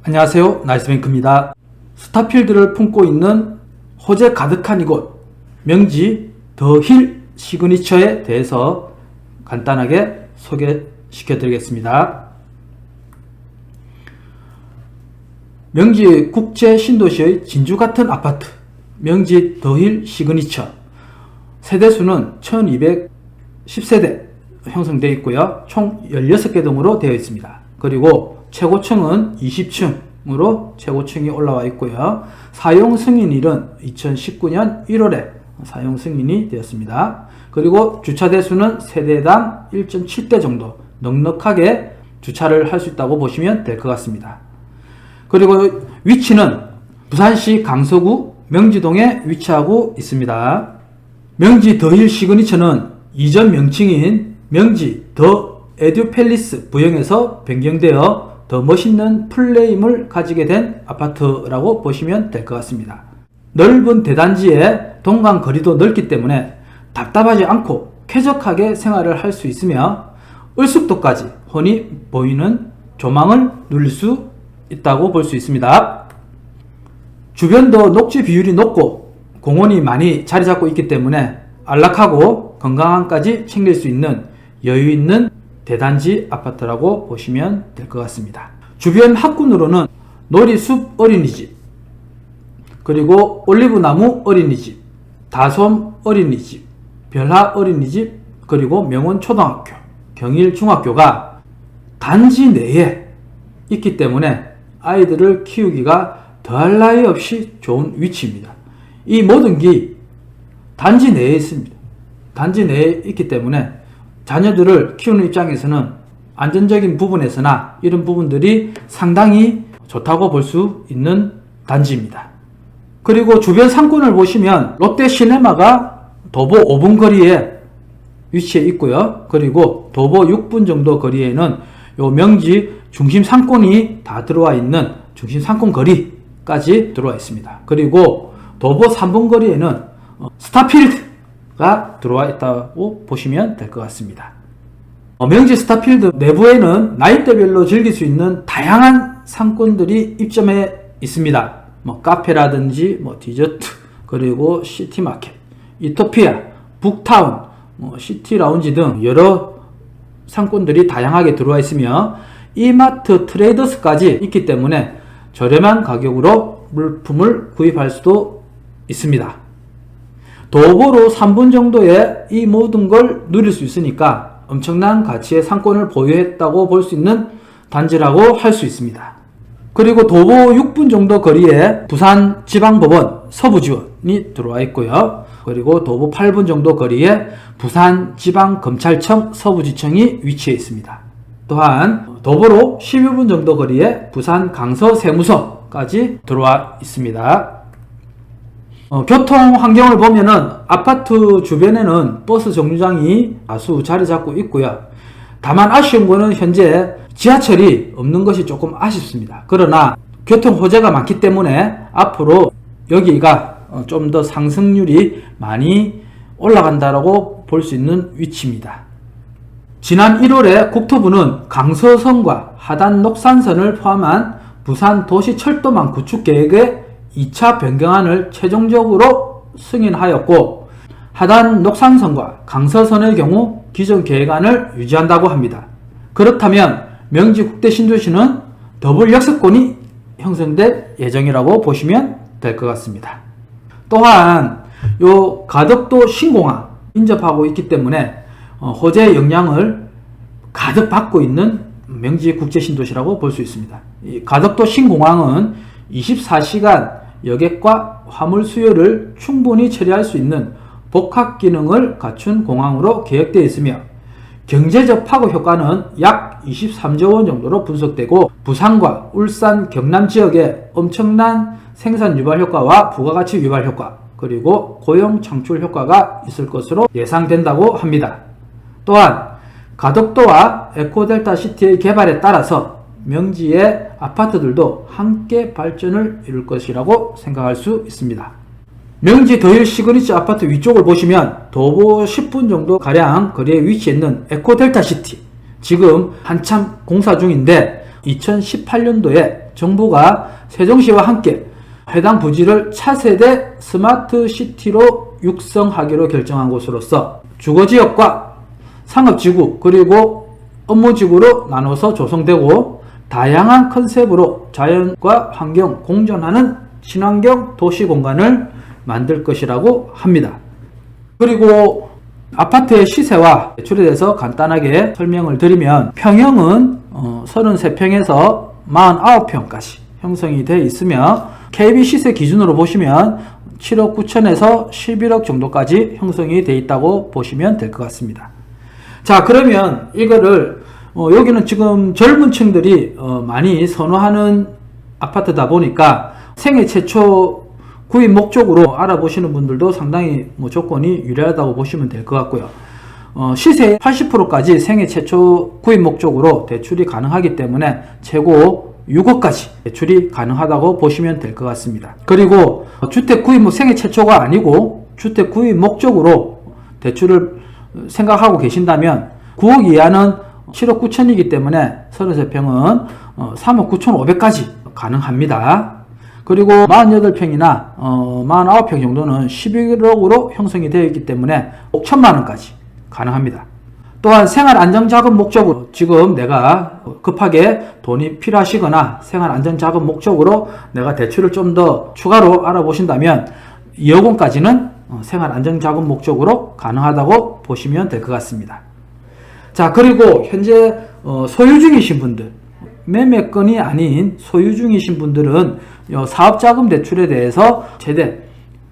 안녕하세요, 나이스뱅크입니다. 스타필드를 품고 있는 호재 가득한 이곳 명지 더 힐 시그니처에 대해서 간단하게 소개시켜 드리겠습니다. 명지 국제 신도시의 진주같은 아파트 명지 더 힐 시그니처, 세대수는 1210세대 형성되어 있고요. 총 16개 동으로 되어 있습니다. 그리고 최고층은 20층으로 최고층이 올라와 있고요. 사용 승인일은 2019년 1월에 사용 승인이 되었습니다. 그리고 주차 대수는 세대당 1.7대 정도 넉넉하게 주차를 할 수 있다고 보시면 될 것 같습니다. 그리고 위치는 부산시 강서구 명지동에 위치하고 있습니다. 명지 더 힐 시그니처는 이전 명칭인 명지 더 에듀팰리스 부영에서 변경되어 더 멋있는 풀네임을 가지게 된 아파트라고 보시면 될 것 같습니다. 넓은 대단지에 동강 거리도 넓기 때문에 답답하지 않고 쾌적하게 생활을 할 수 있으며 을숙도까지 훤히 보이는 조망을 누릴 수 있다고 볼 수 있습니다. 주변도 녹지 비율이 높고 공원이 많이 자리 잡고 있기 때문에 안락하고 건강함까지 챙길 수 있는 여유 있는 대단지 아파트라고 보시면 될 것 같습니다. 주변 학군으로는 놀이숲 어린이집, 그리고 올리브나무 어린이집, 다솜 어린이집, 별하 어린이집, 그리고 명원초등학교, 경일중학교가 단지 내에 있기 때문에 아이들을 키우기가 더할 나위 없이 좋은 위치입니다. 이 모든 게 단지 내에 있습니다. 단지 내에 있기 때문에 자녀들을 키우는 입장에서는 안전적인 부분에서나 이런 부분들이 상당히 좋다고 볼 수 있는 단지입니다. 그리고 주변 상권을 보시면 롯데시네마가 도보 5분 거리에 위치해 있고요. 그리고 도보 6분 정도 거리에는 요 명지 중심 상권이 다 들어와 있는 중심 상권 거리까지 들어와 있습니다. 그리고 도보 3분 거리에는 스타필드가 들어와 있다고 보시면 될 것 같습니다. 명지 스타필드 내부에는 나이대별로 즐길 수 있는 다양한 상권들이 입점해 있습니다. 카페라든지 디저트, 그리고 시티마켓, 이토피아, 북타운, 시티 라운지 등 여러 상권들이 다양하게 들어와 있으며 이마트 트레이더스까지 있기 때문에 저렴한 가격으로 물품을 구입할 수도 있습니다. 도보로 3분 정도에 이 모든 걸 누릴 수 있으니까 엄청난 가치의 상권을 보유했다고 볼 수 있는 단지라고 할 수 있습니다. 그리고 도보 6분 정도 거리에 부산지방법원 서부지원이 들어와 있고요. 그리고 도보 8분 정도 거리에 부산지방검찰청 서부지청이 위치해 있습니다. 또한 도보로 12분 정도 거리에 부산 강서세무서까지 들어와 있습니다. 교통 환경을 보면은 아파트 주변에는 버스 정류장이 다수 자리 잡고 있고요. 다만 아쉬운 거는 현재 지하철이 없는 것이 조금 아쉽습니다. 그러나 교통 호재가 많기 때문에 앞으로 여기가 좀 더 상승률이 많이 올라간다라고 볼 수 있는 위치입니다. 지난 1월에 국토부는 강서선과 하단 녹산선을 포함한 부산 도시철도망 구축 계획의 2차 변경안을 최종적으로 승인하였고, 하단 녹산선과 강서선의 경우 기존 계획안을 유지한다고 합니다. 그렇다면 명지 국대신도시는 더블 역세권이 형성될 예정이라고 보시면 될 것 같습니다. 또한 요 가덕도 신공항 인접하고 있기 때문에 호재의 영향을 가득 받고 있는 명지 국제신도시라고 볼 수 있습니다. 이 가덕도 신공항은 24시간 여객과 화물 수요를 충분히 처리할 수 있는 복합 기능을 갖춘 공항으로 계획되어 있으며 경제적 파고 효과는 약 23조 원 정도로 분석되고 부산과 울산, 경남 지역에 엄청난 생산 유발 효과와 부가가치 유발 효과, 그리고 고용 창출 효과가 있을 것으로 예상된다고 합니다. 또한 가덕도와 에코델타 시티의 개발에 따라서 명지의 아파트들도 함께 발전을 이룰 것이라고 생각할 수 있습니다. 명지 더 힐 시그니처 아파트 위쪽을 보시면 도보 10분 정도 가량 거리에 위치해 있는 에코델타 시티, 지금 한참 공사 중인데 2018년도에 정부가 세종시와 함께 해당 부지를 차세대 스마트시티로 육성하기로 결정한 곳으로서 주거지역과 상업지구 그리고 업무지구로 나눠서 조성되고 다양한 컨셉으로 자연과 환경 공존하는 친환경 도시공간을 만들 것이라고 합니다. 그리고 아파트의 시세와 대출에 대해서 간단하게 설명을 드리면 평형은 33평에서 49평까지 형성이 되어 있으며 KB 시세 기준으로 보시면 7억 9천에서 11억 정도까지 형성이 되어 있다고 보시면 될 것 같습니다. 자, 그러면 이거를 여기는 지금 젊은 층들이 많이 선호하는 아파트다 보니까 생애 최초 구입 목적으로 알아보시는 분들도 상당히 조건이 유리하다고 보시면 될 것 같고요. 시세의 80%까지 생애 최초 구입 목적으로 대출이 가능하기 때문에 최고 6억까지 대출이 가능하다고 보시면 될 것 같습니다. 그리고 주택 구입 생애 최초가 아니고 주택 구입 목적으로 대출을 생각하고 계신다면 9억 이하는 7억 9천이기 때문에 33평은 3억 9천5백까지 가능합니다. 그리고 48평이나 49평 정도는 11억으로 형성이 되어 있기 때문에 5천만원까지 가능합니다. 또한 생활안정자금 목적으로 지금 내가 급하게 돈이 필요하시거나 생활안정자금 목적으로 내가 대출을 좀 더 추가로 알아보신다면 2억 원까지는 생활안정자금 목적으로 가능하다고 보시면 될 것 같습니다. 자, 그리고 현재 소유 중이신 분들, 매매건이 아닌 소유 중이신 분들은 사업자금 대출에 대해서 최대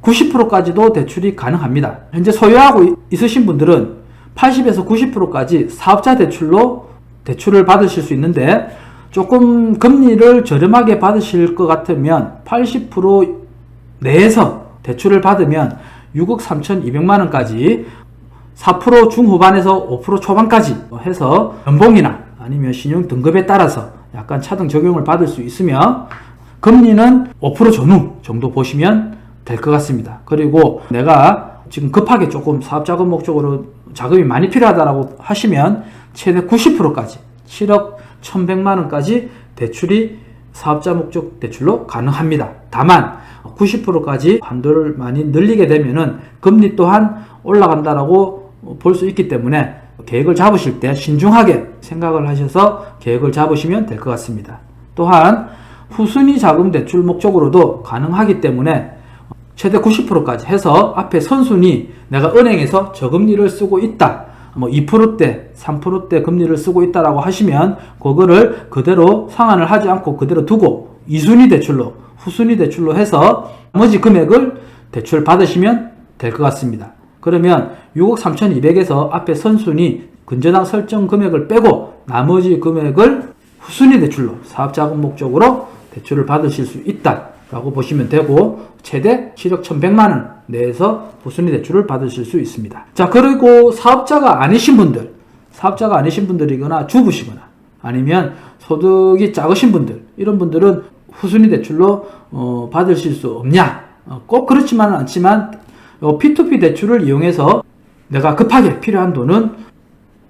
90%까지도 대출이 가능합니다. 현재 소유하고 있으신 분들은 80에서 90%까지 사업자 대출로 대출을 받으실 수 있는데 조금 금리를 저렴하게 받으실 것 같으면 80% 내에서 대출을 받으면 6억 3,200만원까지 4% 중후반에서 5% 초반까지 해서 연봉이나 아니면 신용 등급에 따라서 약간 차등 적용을 받을 수 있으며 금리는 5% 전후 정도 보시면 될 것 같습니다. 그리고 내가 지금 급하게 조금 사업자금 목적으로 자금이 많이 필요하다고 하시면 최대 90%까지 7억 1,100만원까지 대출이 사업자 목적 대출로 가능합니다. 다만 90%까지 한도를 많이 늘리게 되면은 금리 또한 올라간다라고 볼 수 있기 때문에 계획을 잡으실 때 신중하게 생각을 하셔서 계획을 잡으시면 될 것 같습니다. 또한 후순위 자금 대출 목적으로도 가능하기 때문에 최대 90%까지 해서 앞에 선순위 내가 은행에서 저금리를 쓰고 있다, 2%대, 3%대 금리를 쓰고 있다라고 하시면 그거를 그대로 상환을 하지 않고 그대로 두고 2순위 대출로, 후순위 대출로 해서 나머지 금액을 대출 받으시면 될 것 같습니다. 그러면 6억 3,200에서 앞에 선순위 근저당 설정 금액을 빼고 나머지 금액을 후순위 대출로 사업자금 목적으로 대출을 받으실 수 있다라고 보시면 되고 최대 7억 1,100만원 내에서 후순위 대출을 받으실 수 있습니다. 자, 그리고 사업자가 아니신 분들이거나 주부시거나 아니면 소득이 작으신 분들, 이런 분들은 후순위 대출로 받으실 수 없냐? 꼭 그렇지만은 않지만 P2P 대출을 이용해서 내가 급하게 필요한 돈은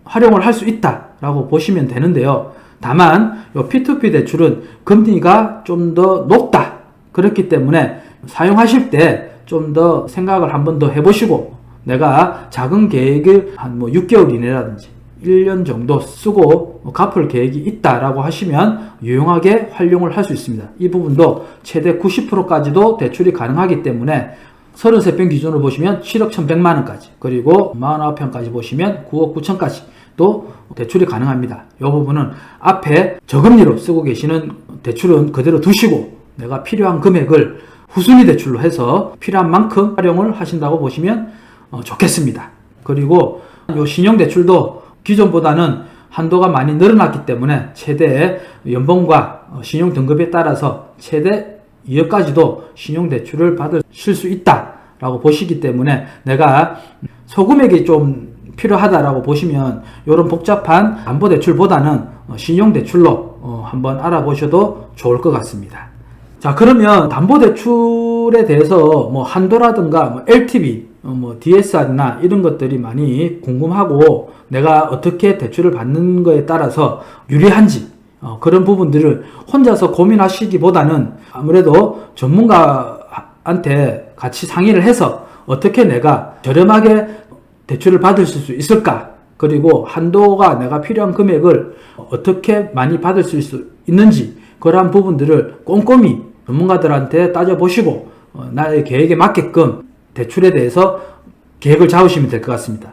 활용을 할 수 있다라고 보시면 되는데요. 다만 P2P 대출은 금리가 좀 더 높다. 그렇기 때문에 사용하실 때 좀 더 생각을 한 번 더 해보시고 내가 작은 계획을 한 6개월 이내라든지 1년 정도 쓰고 갚을 계획이 있다라고 하시면 유용하게 활용을 할 수 있습니다. 이 부분도 최대 90%까지도 대출이 가능하기 때문에 33평 기준으로 보시면 7억 1,100만원까지, 그리고 49평까지 보시면 9억 9천까지 또 대출이 가능합니다. 이 부분은 앞에 저금리로 쓰고 계시는 대출은 그대로 두시고 내가 필요한 금액을 후순위 대출로 해서 필요한 만큼 활용을 하신다고 보시면 좋겠습니다. 그리고 이 신용대출도 기존보다는 한도가 많이 늘어났기 때문에 최대 연봉과 신용 등급에 따라서 최대 2억까지도 신용대출을 받으실 수 있다라고 보시기 때문에 내가 소금액이 좀 필요하다라고 보시면 이런 복잡한 담보대출보다는 신용대출로 한번 알아보셔도 좋을 것 같습니다. 자, 그러면 담보대출에 대해서 한도라든가 LTV, DSR이나 이런 것들이 많이 궁금하고 내가 어떻게 대출을 받는 거에 따라서 유리한지 그런 부분들을 혼자서 고민하시기보다는 아무래도 전문가한테 같이 상의를 해서 어떻게 내가 저렴하게 대출을 받을 수 있을까? 그리고 한도가 내가 필요한 금액을 어떻게 많이 받을 수 있는지 그러한 부분들을 꼼꼼히 전문가들한테 따져보시고 나의 계획에 맞게끔 대출에 대해서 계획을 잡으시면 될 것 같습니다.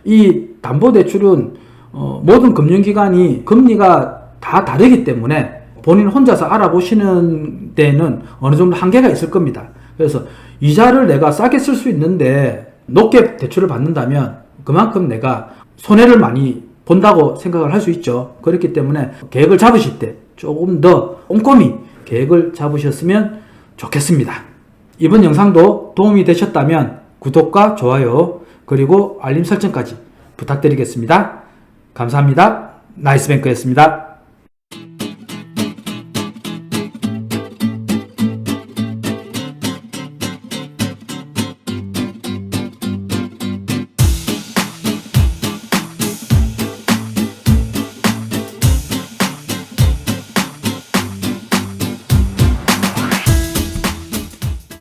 이 담보대출은 모든 금융기관이 금리가 다 다르기 때문에 본인 혼자서 알아보시는 데는 어느 정도 한계가 있을 겁니다. 그래서 이자를 내가 싸게 쓸 수 있는데 높게 대출을 받는다면 그만큼 내가 손해를 많이 본다고 생각을 할 수 있죠. 그렇기 때문에 계획을 잡으실 때 조금 더 꼼꼼히 계획을 잡으셨으면 좋겠습니다. 이번 영상도 도움이 되셨다면 구독과 좋아요 그리고 알림 설정까지 부탁드리겠습니다. 감사합니다. 나이스뱅크였습니다.